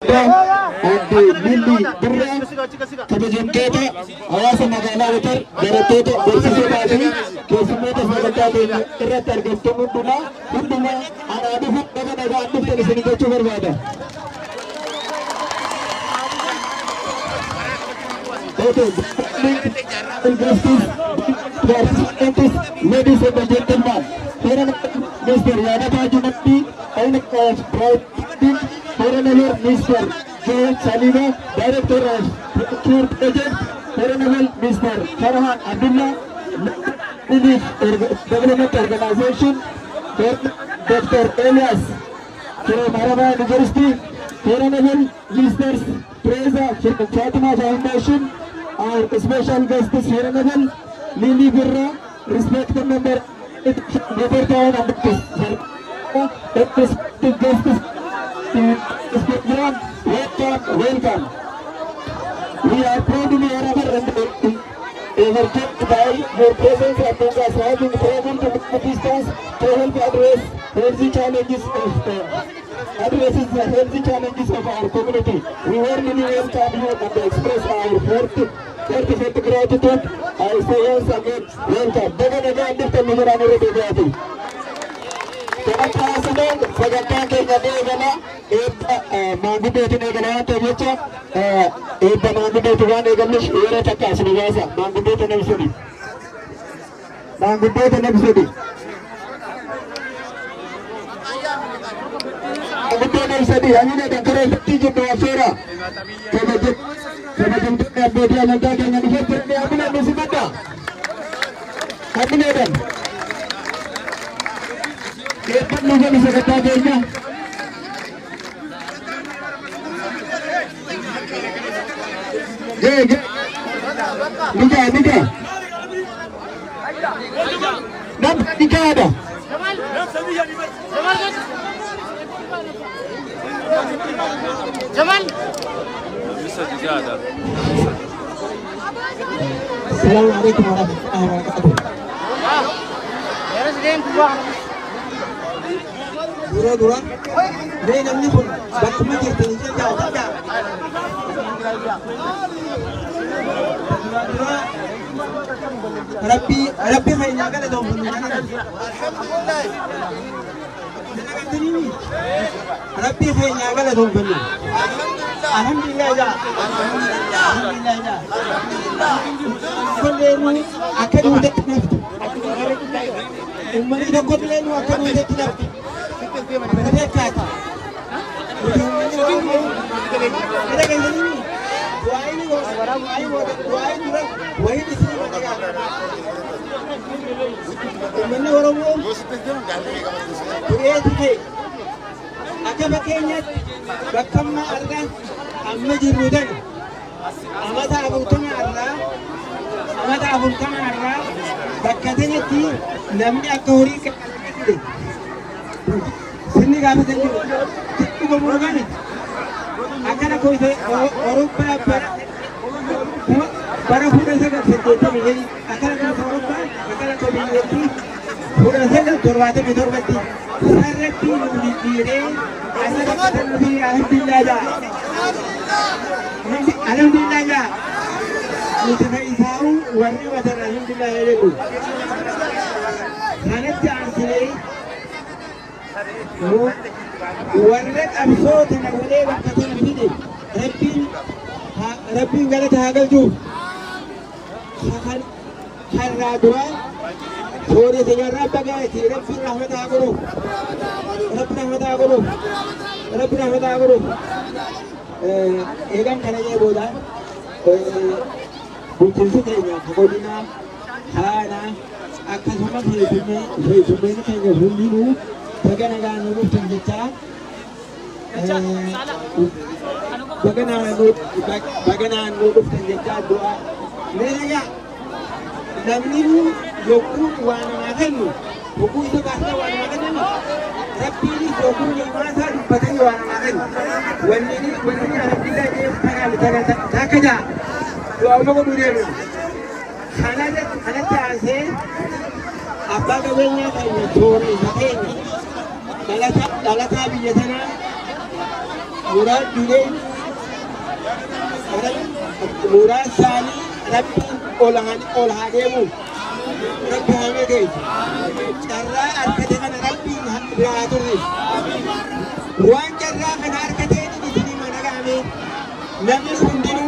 Lilli Birraa kabajamtoota hawaasa magaalaa Watar barattoota barsiisotaafi keessummoota sagantaa keenya irratti argamtan hundumaa anaa dhufuun baga nagaan dhuftan isin jechuu barbaada. Ladies and gentlemen, here Mr. Yadav Junatti, Honorable Mr. George Salima, Director of Cure Project, Honorable Mr. Farhan Abdullah, Relief Development Organization, Dr. Elias from Maraba University, Honorable Mr. Teresa from Fatima Foundation, our special guest is Honorable Lilli Birraa, respected member, Town and welcome. We are proud to be overjoyed by your presence and us having present to distance to help address healthy challenges of our community. We warmly welcome you and express our heartfelt gratitude. I say once again, welcome. Sagantaa keenya eegala maanguddooti eegala waan ta'eef jecha eebba maanguddooti waan eegalluuf yeroo takka asii baasa maanguddoota nama sadii hamina kan karaa irratti jirtu affeera kabajamtoonni abbootii amantaa keenya dhufetti hamina nisimadha hamineedhan Epan juga bisa ketagenya. Nika. Dan Nika ada. Jamal. Bisa juga ada. Assalamualaikum warahmatullahi wabarakatuh. Dura mee namni kun bakkuma jirtanii jajjaajaa Rabbi fayyaa gala doonfanu Rabbi fayyaa gala doonfanu alhamdulillah jaa kolleenu akka duutetti naftu ummanni tokko kolleenu akka duutetti naftu Mereka Sini kami tengok, itu bermula ni. Akan aku itu orang para budak saya senjata ni. Akan aku orang akan aku ini budak saya turwati beturwati. Saya pun diri, asal kita ni alhamdulillah dah. Alhamdulillah dah. Kita ni tahu warna macam alhamdulillah itu. Sangat jangan sini. Warreen absoota namolee bakka sana fide rabbiin galata haa galchuuf har'aa dura soorii seenyarraa bagaati rabbiin rahmata haa godhuuf eegan kana jee booda bulchiinsi keenya godina haana akkasuma keessummeeni keenya hundinuu Bagaimana menurut kita? Bagaimana menurut kita doa? Mereka namnimu joku wana maganu, buku itu kata wana maganu. Tapi ini joku ni masa dipatah wana maganu. Wanini alhamdulillah dia pangal tak kerja. Doa apa dunia ni? Karena terasa apa kebanyakan kayu, jori, sakit. Dalam biyya sana مراد جنين مراد ثاني ربي أولها ديمو ربي همي كيس جرى أركتنا ربي راتوري وان جرى من أركتين نتني منغامي نمي سندنو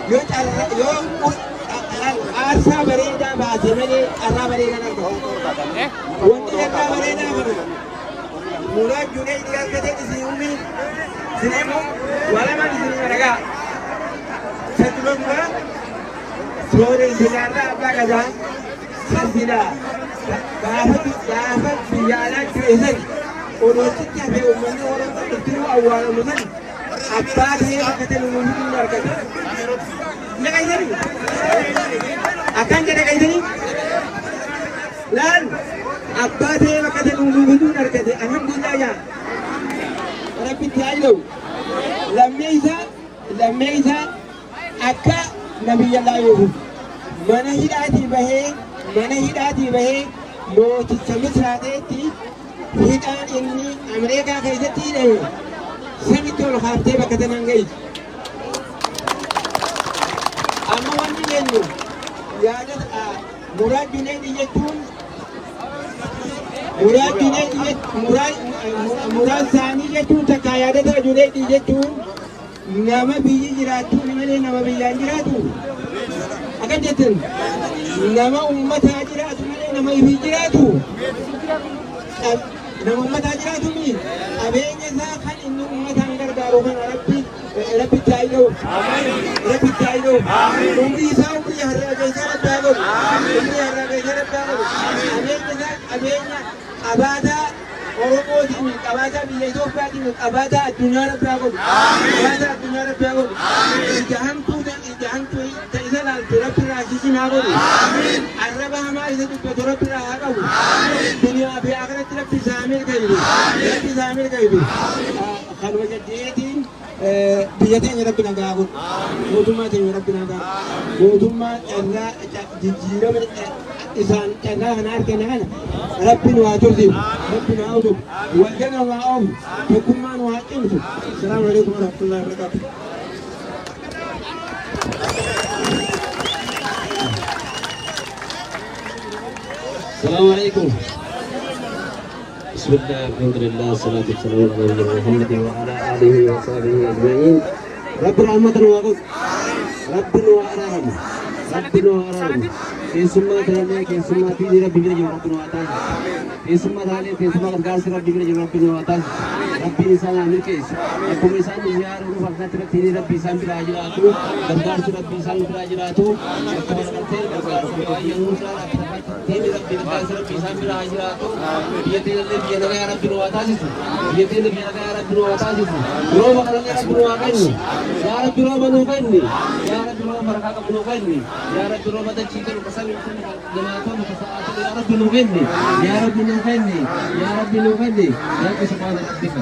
يو أرسا بريدا باسمني أرا بريدا نرده وان جرى بريدا منغامي مراد جنين أركتين سيومي سينمو ولا ما نسيني منغا ستلوكا سوري سينارا أبلا كذا سنسينا gaafa biyyaalaa jireessan odootti hafe uummanni oromoo dhuftinuu awwaalamu san abbaa ta'ee bakka ta'e uummanni argata. Naqaysanii akkan jedhe qaysanii laal abbaa ta'ee bakka ta'e uummanni argate alhamdulillah yaa rabbitti haa jiru lammee isaa akka nabiyyallaa yuusuf mana hidhaatii bahee mooticha misraateetti hidhaan inni Ameerikaa keessatti hidhame samitti ol kaaftee bakka tanaan ga'iti. Amma wanti jennu yaada Muraad Junayd jechuun Muraad Saanii jechuun takka yaadata Junayd jechuun nama biyyi jiraattu malee nama biyyaan jiraatu. Akka jettan nama uummataa jiraatu malee nama ifii jiraatu. Nama uummataa jiraatu mi qabeenya isaa kan inni uummataan gargaaru kana rabbitti haa ta'u. Rabbitti haa ta'u. Umrii isaa umrii har'aa keessaa rabbi haa godhu. Umrii har'aa keessaa rabbi haa godhu. Qabeenya isaa qabeenya qabaataa Oromootiin qabaataa biyya Itoophiyaatiin qabaataa addunyaa rabbi haa godhu. Qabaataa addunyaa rabbi haa godhu. Ija hamtuu ta'isa laaltu rabbi irraa sisin haa godhu. Arraba hamaa isa dubbatu rabbi irraa haa qabu. Duniyaa fi akhiratti rabbi isaa mirka'idu. Rabbi isaa mirka'idu. Kanuma jedheetiin biyya teenya rabbi nagaa godhu. Mootummaa teenya rabbi nagaa. Mootummaa carraa jijjiirama isaan carraa kana argina kana rabbi nu haa tursiisu. Rabbi nu haa utubu. Walgana nu haa oofu. Tokkummaa nu haa cimsu. Assalaamu alaikum warahmatullahi wabarakatuh. السلام عليكم. بسم الله الحمد لله والصلاة والسلام على نبينا محمد وعلى آله وصحبه أجمعين. رب رحمة وغفر رب وأرحم رب وأرحم في سمة ثانية في سمة في رب بيجي رب وأتاه في سمة ثانية في سمة قارس رب بيجي رب وأتاه رب إنسان عامل كيس رب إنسان زيارة وفقط رب تيجي رب إنسان براجلاتو قارس رب إنسان براجلاتو كمان كتير قارس رب ينوسا تيجي رب قارس رب إنسان براجلاتو بيجي نجا رب وأتاه بيجي نجا رب وأتاه روما كلام رب وأكني يا رب روما نوكني يا رب روما مركا نوكني يا رب روما تجيكر بسال جماعتهم كساعات يا رب نوكني يا رب نوكني يا رب نوكني يا رب سبحان ربك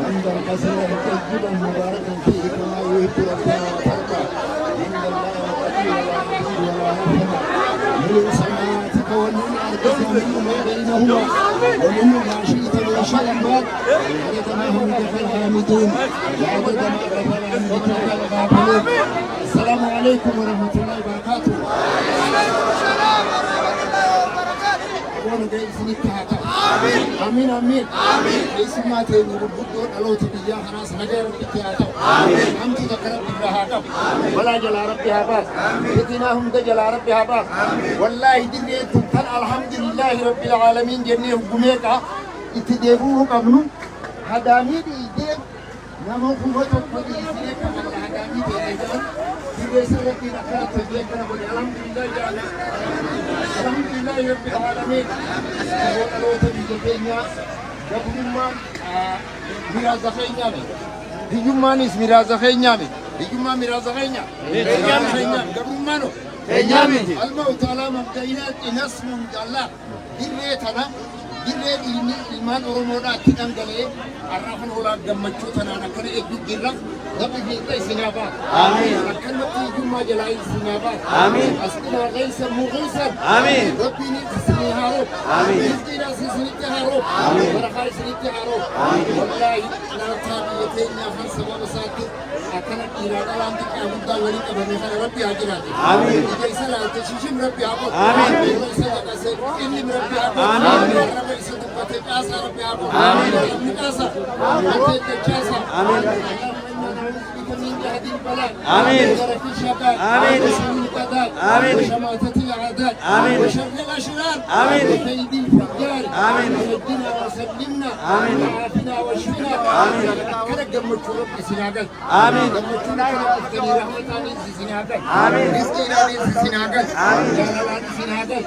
عند القصر طيبا مباركا فيه كما يحب ربنا وترضى عند الله من سماواتك ومن أرضك ومن ما بينهما ومن ما شئت من شيء بعد عدد ما هم لك الحامدون وعدد ما غفر عن ذكرك الغافلون. السلام عليكم ورحمة الله وبركاته. آمين آمين اسمع تاني ربنا الله تبيا خلاص نجار بتياتو أنت ذكر بها ولا جل ربي هباس بديناهم جل ربي هباس والله دنيا تنتن الحمد لله رب العالمين جنيه قميكا اتدابوه قبلو هدامي ديدين نمو قوته قدي سيك الله هدامي ديدين بيسر ربي نكرت تبيك الحمد لله جل الحمد لله رب العالمين الله تبيا gabummaan miraasa keenyaami hiyyummaanis miraasa keenyaami hiyyummaa miraasa keenya gabummaano keenyaami almawtu alaa mabda'inaatti nasmuun jaallah dirree tana dirree dhiigni ilmaan Oromoodhaa itti dhangala'ee har'aafan hoolaa gammachuu tanaan akkana eegduu jirra rabbi fiixa isinaa ba'a. Akkanatti hiyyummaa jalaa isinaa ba'a. Asxinaa qeessan muqeessan rabbiin isinii haaroo rizqiidhaa isinitti haaroo barakaa isinitti haaroo wallaahi laataa biyya teenyaa kan sababa isaatti akkana dhiiraa dhalaan xiqqaa guddaa walii qabame kana rabbi haa jiraate. Ija isa laalte shishim rabbi haa godhu. Yeroo isa naqasee illim rabbi haa godhu. Raba isa dubbatee caasaa rabbi haa godhu. Rabbi caasaa dubbatee dachaasaa. من جهد البلاء وشرف الشباب وسوء القضاء وشماتة الأعداء وشر الأشرار وكيد الفجار ونجنا وسلمنا وعافنا واشفنا كرك جمعت ربي سناقل جمعت ربي رحمة عليك سناقل رزقنا عليك سناقل جلالات سناقل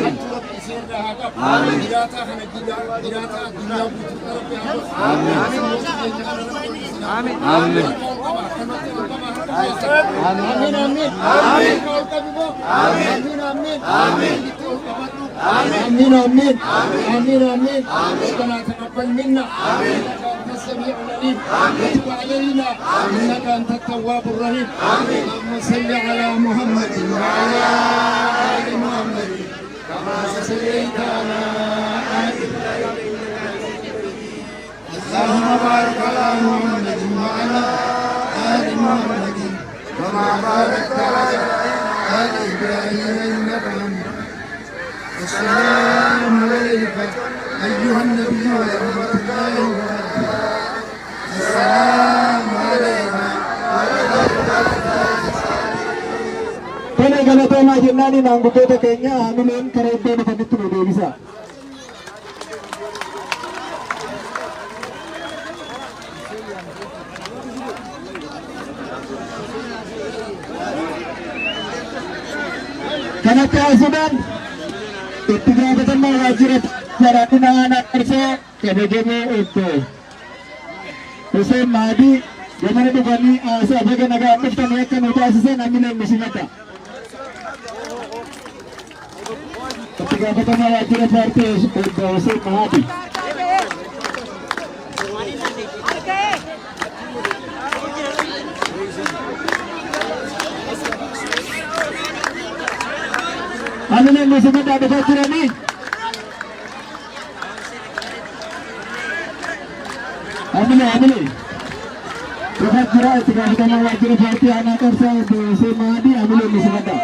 أنت ربي سناقل إراتا خنجدا إراتا دنيا بوتنا ربي آمين آمين آمين آمين آمين آمين آمين آمين آمين آمين آمين آمين ربنا تقبل منا إنك أنت السميع العليم وتب علينا إنك أنت التواب الرحيم اللهم صل على محمد وعلى آل محمد كما صليت على آل إبراهيم اللهم بارك على محمد وعلى آل محمد كما باركت على آل إبراهيم إنك حميد السلام عليك أيها النبي ورحمة الله وبركاته السلام عليك Kene galatoomaa jennaani maanguddoota keenya hamileen karaa iddoo dhufanitti nu deebisa. Kanatti haasuudhaan itti gaafatamuu waajjira jaraadhina aanaa qarsee kabajamoo obbo Hussein Maadii gamana dhufanii haasa baga nagaa dhuftanii akka nu taasisan hamileen nu simata. Itti gaafatamaa waajjira paartii obbo Hussein Maadii. Hamileen nu simata dhufaa jiranii. Hamilee dhufaa jira itti gaafatamaa waajjira paartii aanaa qarsee obbo Hussein Maadii hamileen nu simata.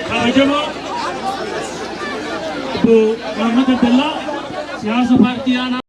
kabajamoo obbo Muhammad Abdallah siyaasa paartii aanaa